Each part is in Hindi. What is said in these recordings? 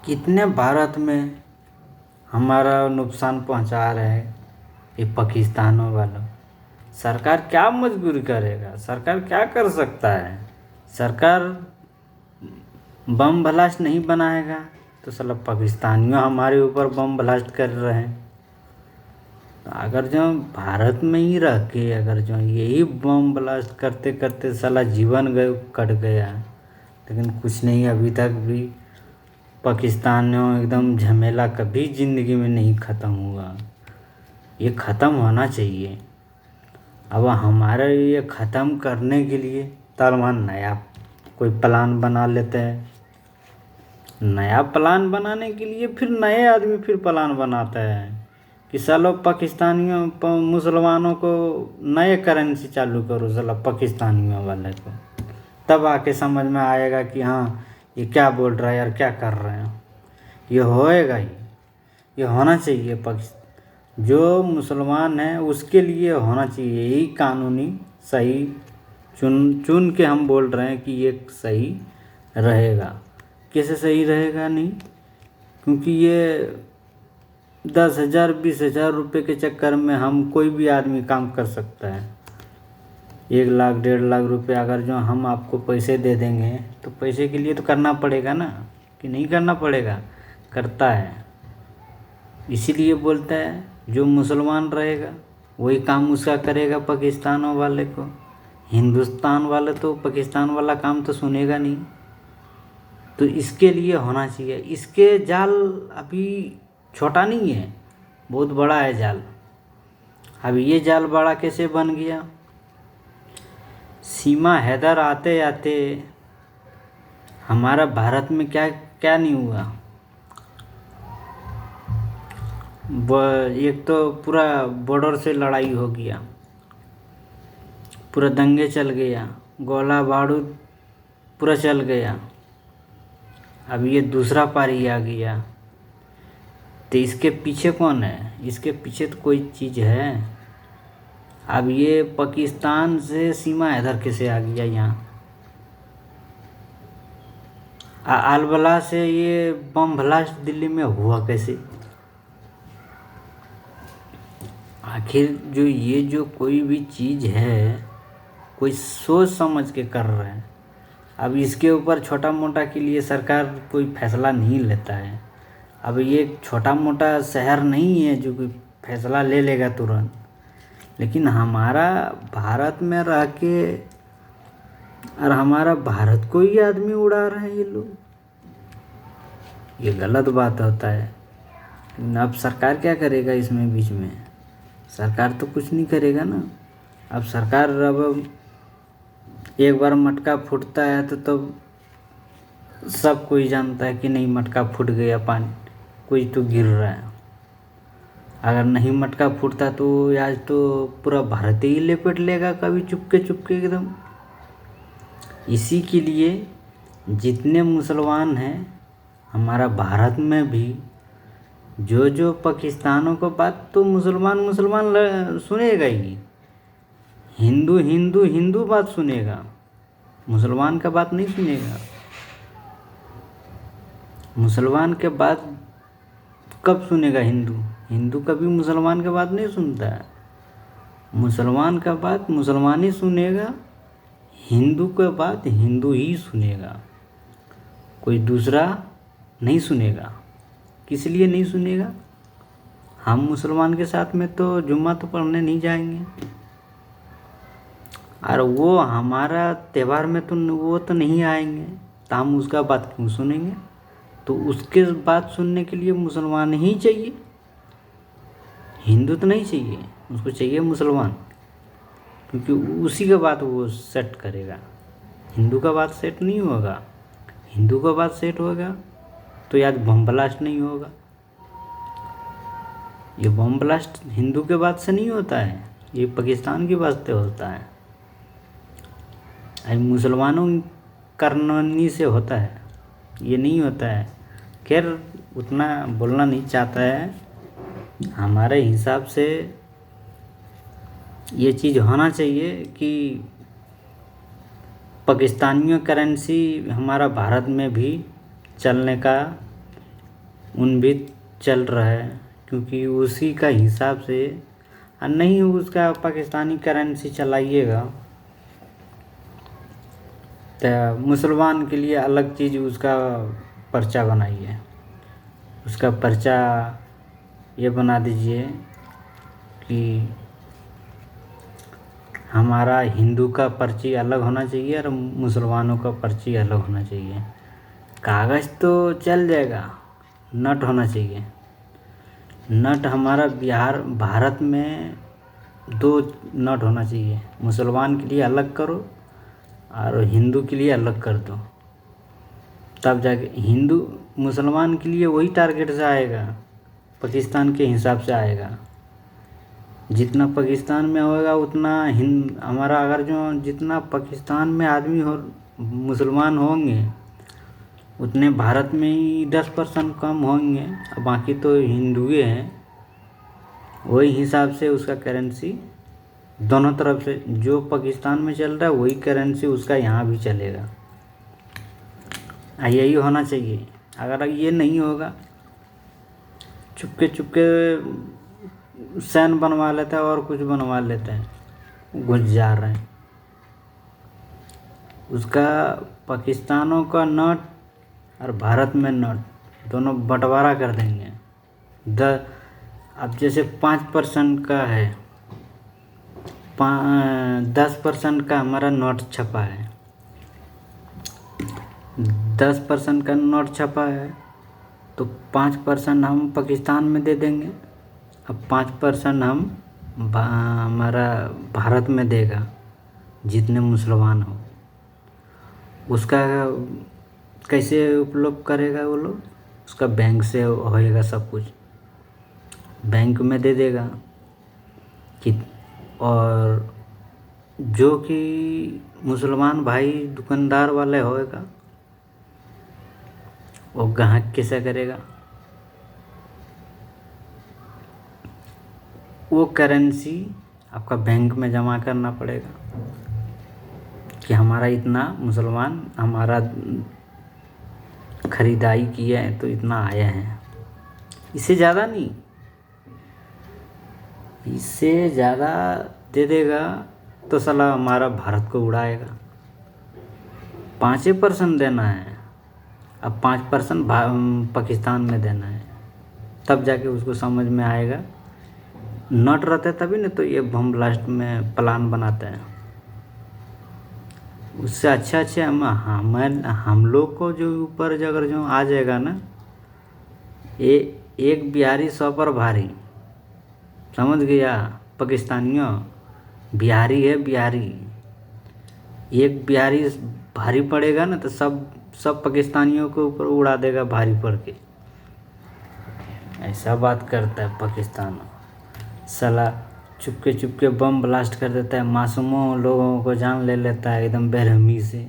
कितने भारत में हमारा नुकसान पहुंचा रहे हैं ये पाकिस्तानों वालों। सरकार क्या मजबूरी करेगा, सरकार क्या कर सकता है। सरकार बम ब्लास्ट नहीं बनाएगा तो साला पाकिस्तानियों हमारे ऊपर बम ब्लास्ट कर रहे हैं। तो अगर जो भारत में ही रह के अगर जो यही बम ब्लास्ट करते करते साला जीवन कट गया, लेकिन कुछ नहीं, अभी तक भी पाकिस्तानियों एकदम झमेला कभी ज़िंदगी में नहीं ख़त्म हुआ। ये ख़त्म होना चाहिए। अब हमारे ये ख़त्म करने के लिए तालिबान नया कोई प्लान बना लेते हैं। नया प्लान बनाने के लिए फिर नए आदमी फिर प्लान बनाता है कि सालो पाकिस्तानियों मुसलमानों को नए करेंसी चालू करो साला पाकिस्तानियों वाले को, तब आके समझ में आएगा कि हाँ ये क्या बोल रहा है यार, क्या कर रहे हैं। ये होएगा ही, ये होना चाहिए। जो मुसलमान है उसके लिए होना चाहिए यही कानूनी सही चुन चुन के हम बोल रहे हैं कि ये सही रहेगा। कैसे सही रहेगा? नहीं, क्योंकि ये 10,000 20,000 रुपये के चक्कर में हम कोई भी आदमी काम कर सकता है। 1 लाख 1.5 लाख रुपये अगर जो हम आपको पैसे दे देंगे तो पैसे के लिए तो करना पड़ेगा ना, कि नहीं करना पड़ेगा? करता है। इसीलिए बोलता है जो मुसलमान रहेगा वही काम उसका करेगा पाकिस्तान वाले को। हिंदुस्तान वाले तो पाकिस्तान वाला काम तो सुनेगा नहीं। तो इसके लिए होना चाहिए। इसके जाल अभी छोटा नहीं है, बहुत बड़ा है जाल। अब ये जाल बड़ा कैसे बन गया? सीमा हैदर आते आते हमारा भारत में क्या क्या नहीं हुआ। एक तो पूरा बॉर्डर से लड़ाई हो गया, पूरा दंगे चल गया, गोला बारूद पूरा चल गया। अब ये दूसरा पारी आ गया, तो इसके पीछे कौन है? इसके पीछे तो कोई चीज़ है। अब ये पाकिस्तान से सीमा हैदर कैसे आ गया यहाँ? अलबला से ये बम ब्लास्ट दिल्ली में हुआ कैसे? आखिर जो कोई भी चीज़ है कोई सोच समझ के कर रहे हैं। अब इसके ऊपर छोटा मोटा के लिए सरकार कोई फैसला नहीं लेता है। अब ये छोटा मोटा शहर नहीं है जो कोई फैसला ले लेगा तुरंत, लेकिन हमारा भारत में रह के और हमारा भारत को ही आदमी उड़ा रहे हैं ये लोग। ये गलत बात होता है। अब सरकार क्या करेगा इसमें बीच में? सरकार तो कुछ नहीं करेगा ना। अब सरकार अब एक बार मटका फूटता है तो तब सब कोई जानता है कि नहीं मटका फूट गया, पानी कोई तो गिर रहा है। अगर नहीं मटका फूटता तो आज तो पूरा भारत ही लपेट लेगा कभी चुपके एकदम। इसी के लिए जितने मुसलमान हैं हमारा भारत में भी, जो पाकिस्तानों को बात तो मुसलमान सुनेगा ही। हिंदू बात सुनेगा, मुसलमान का बात नहीं सुनेगा। मुसलमान के बात कब सुनेगा? हिंदू कभी मुसलमान के बात नहीं सुनता है। मुसलमान का बात मुसलमान ही सुनेगा, हिंदू का बात हिंदू ही सुनेगा, कोई दूसरा नहीं सुनेगा। किस लिए नहीं सुनेगा? हम मुसलमान के साथ में तो जुम्मा तो पढ़ने नहीं जाएंगे, और वो हमारा त्यौहार में तो वो तो नहीं आएंगे, तो हम उसका बात क्यों सुनेंगे? तो उसके बात सुनने के लिए मुसलमान ही चाहिए, हिंदू तो नहीं चाहिए, उसको चाहिए मुसलमान, क्योंकि उसी का बात वो सेट करेगा। हिंदू का बात सेट नहीं होगा। हिंदू का बात सेट होगा तो याद बम ब्लास्ट नहीं होगा। ये बम ब्लास्ट हिंदू के बात से नहीं होता है, ये पाकिस्तान की बात से होता है। अब मुसलमानों करनी से होता है, ये नहीं होता है। खैर उतना बोलना नहीं चाहता है। हमारे हिसाब से ये चीज़ होना चाहिए कि पाकिस्तानियों करेंसी हमारा भारत में भी चलने का उन भी चल रहा है, क्योंकि उसी का हिसाब से नहीं उसका पाकिस्तानी करेंसी चलाइएगा तो मुसलमान के लिए अलग चीज़ उसका पर्चा बनाइए। उसका पर्चा ये बना दीजिए कि हमारा हिंदू का पर्ची अलग होना चाहिए और मुसलमानों का पर्ची अलग होना चाहिए। कागज़ तो चल जाएगा, नोट होना चाहिए। नोट हमारा भारत में 2 नोट होना चाहिए। मुसलमान के लिए अलग करो और हिंदू के लिए अलग कर दो, तब जाके हिंदू मुसलमान के लिए वही टारगेट से आएगा, पाकिस्तान के हिसाब से आएगा। जितना पाकिस्तान में होगा उतना हमारा अगर जो जितना पाकिस्तान में आदमी हो मुसलमान होंगे उतने भारत में ही 10% कम होंगे, बाकी तो हिंदुए हैं। वही हिसाब से उसका करेंसी दोनों तरफ से, जो पाकिस्तान में चल रहा है वही करेंसी उसका यहाँ भी चलेगा। यही होना चाहिए। अगर ये नहीं होगा, चुपके चुपके सैन बनवा लेता है और कुछ बनवा लेता है, घुस जा रहे हैं। उसका पाकिस्तानों का नोट और भारत में नोट दोनों बंटवारा कर देंगे। अब जैसे 5% का है, 10% का हमारा नोट छपा है, 10% का नोट छपा है तो 5% हम पाकिस्तान में दे देंगे। अब 5% हमारा भारत में देगा, जितने मुसलमान हो। उसका कैसे उपयोग करेगा वो लोग? उसका बैंक से होएगा, सब कुछ बैंक में दे देगा कि, और जो कि मुसलमान भाई दुकानदार वाले होएगा वो ग्राहक कैसे करेगा? वो करेंसी आपका बैंक में जमा करना पड़ेगा कि हमारा इतना मुसलमान हमारा ख़रीदारी किया है तो इतना आया है। इससे ज़्यादा नहीं, इससे ज़्यादा दे देगा तो साला हमारा भारत को उड़ाएगा। 5% देना है, अब 5% पाकिस्तान में देना है, तब जाके उसको समझ में आएगा। नोट रहते तभी नहीं तो ये बम ब्लास्ट में प्लान बनाते हैं। उससे अच्छा हम लोग को जो ऊपर अगर जो आ जाएगा ना, एक बिहारी 100 पर भारी, समझ गया? पाकिस्तानियों बिहारी है, बिहारी एक बिहारी भारी पड़ेगा ना तो सब पाकिस्तानियों के ऊपर उड़ा देगा भारी पड़ के। ऐसा बात करता है पाकिस्तान। साला चुपके चुपके बम ब्लास्ट कर देता है, मासूमों लोगों को जान ले लेता है एकदम बेरहमी से।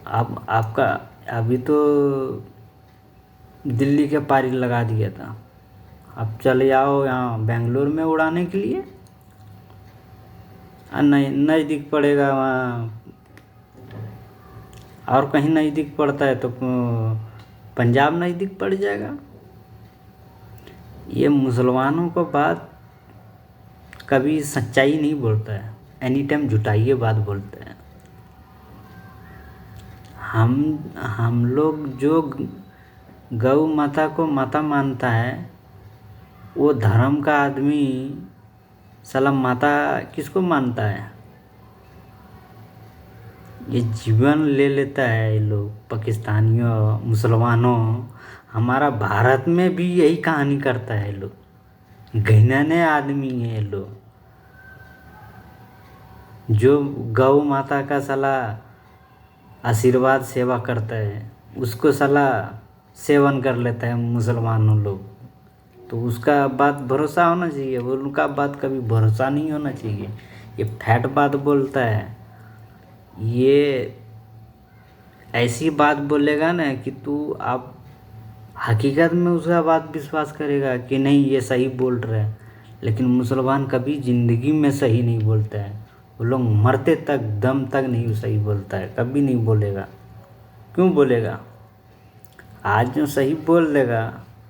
आपका अभी तो दिल्ली के पारी लगा दिया था, अब चले आओ यहाँ बेंगलोर में उड़ाने के लिए। नहीं नज़दीक पड़ेगा वहाँ, और कहीं नज़दीक पड़ता है तो पंजाब नज़दीक पड़ जाएगा। ये मुसलमानों को बात कभी सच्चाई नहीं बोलता है, एनी टाइम झुठाइए बात बोलते हैं। हम लोग जो गौ माता को माता मानता है, वो धर्म का आदमी साला माता किसको मानता है? ये जीवन ले लेता है ये लोग, पाकिस्तानियों मुसलमानों। हमारा भारत में भी यही कहानी करता है ये लोग। घिनौने आदमी है ये लोग, जो गौ माता का साला आशीर्वाद सेवा करता है उसको साला सेवन कर लेता है मुसलमानों लोग। तो उसका बात भरोसा होना चाहिए, वो उनका बात कभी भरोसा नहीं होना चाहिए। ये फैट बात बोलता है, ये ऐसी बात बोलेगा ना कि तू आप हकीकत में उसका बात विश्वास करेगा कि नहीं ये सही बोल रहा है। लेकिन मुसलमान कभी ज़िंदगी में सही नहीं बोलता है, वो लोग मरते तक दम तक नहीं सही बोलता है, कभी नहीं बोलेगा। क्यों बोलेगा? आज जो सही बोल देगा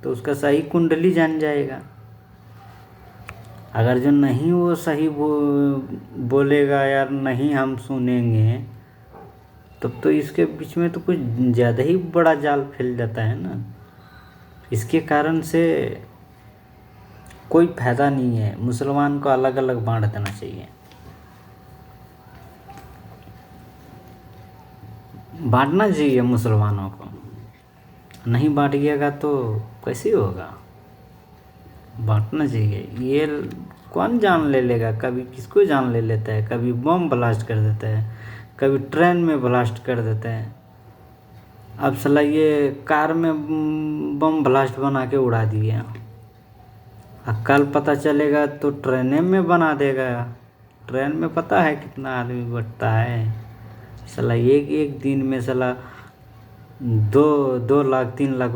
तो उसका सही कुंडली जान जाएगा। अगर जो नहीं वो सही बोलेगा यार, नहीं हम सुनेंगे, तब तो इसके बीच में तो कुछ ज़्यादा ही बड़ा जाल फैल जाता है ना। इसके कारण से कोई फायदा नहीं है। मुसलमान को अलग अलग बांट देना चाहिए। बांटना चाहिए मुसलमानों को। नहीं बांटिएगा तो कैसे होगा? बांटना चाहिए। ये कौन जान ले लेगा? कभी किसको जान ले लेता है, कभी बम ब्लास्ट कर देता है, कभी ट्रेन में ब्लास्ट कर देता है। अब साला ये कार में बम ब्लास्ट बना के उड़ा दिए, अब कल पता चलेगा तो ट्रेन में बना देगा। ट्रेन में पता है कितना आदमी बैठता है? साला एक एक दिन में साला 2 लाख 3 लाख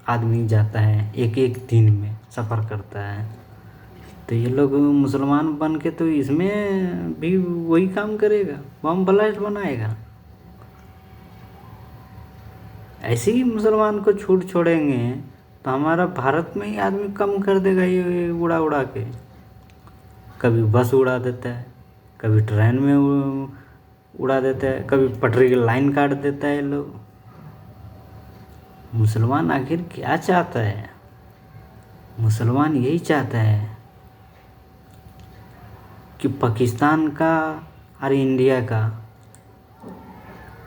आदमी जाता है, एक एक दिन में सफ़र करता है। तो ये लोग मुसलमान बन के तो इसमें भी वही काम करेगा, बम ब्लास्ट बनाएगा। ऐसे ही मुसलमान को छूट छोड़ेंगे तो हमारा भारत में ही आदमी कम कर देगा ये उड़ा उड़ा के। कभी बस उड़ा देता है, कभी ट्रेन में उड़ा देता है, कभी पटरी की लाइन काट देता है लोग। मुसलमान आखिर क्या चाहता है? मुसलमान यही चाहता है कि पाकिस्तान का और इंडिया का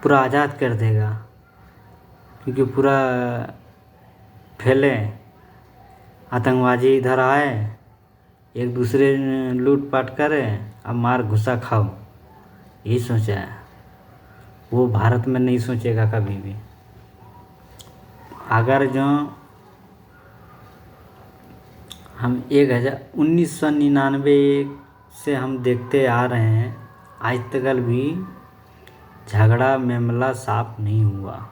पूरा आज़ाद कर देगा, क्योंकि पूरा फैले, आतंकवादी इधर आए, एक दूसरे लूटपाट करे, अब मार घुसा खाओ, यही सोचा है। वो भारत में नहीं सोचेगा कभी भी। अगर जो हम 1999 से हम देखते आ रहे हैं, आज तक भी झगड़ा मामला साफ नहीं हुआ।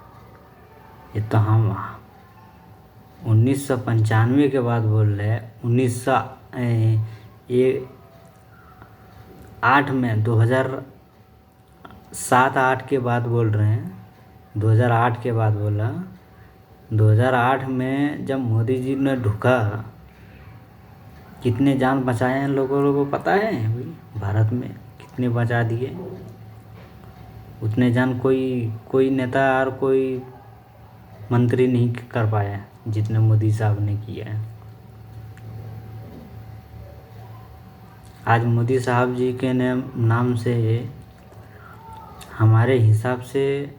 ये तो हम 1995 के बाद बोल रहे हैं। 2008 में 2007-8 के बाद बोल रहे हैं, 2008 के बाद बोला। 2008 में जब मोदी जी ने ढुका, कितने जान बचाए हैं लोगों को पता है? भारत में कितने बचा दिए? उतने जान कोई नेता और कोई मंत्री नहीं कर पाया जितने मोदी साहब ने किया है। आज मोदी साहब जी के नाम से हमारे हिसाब से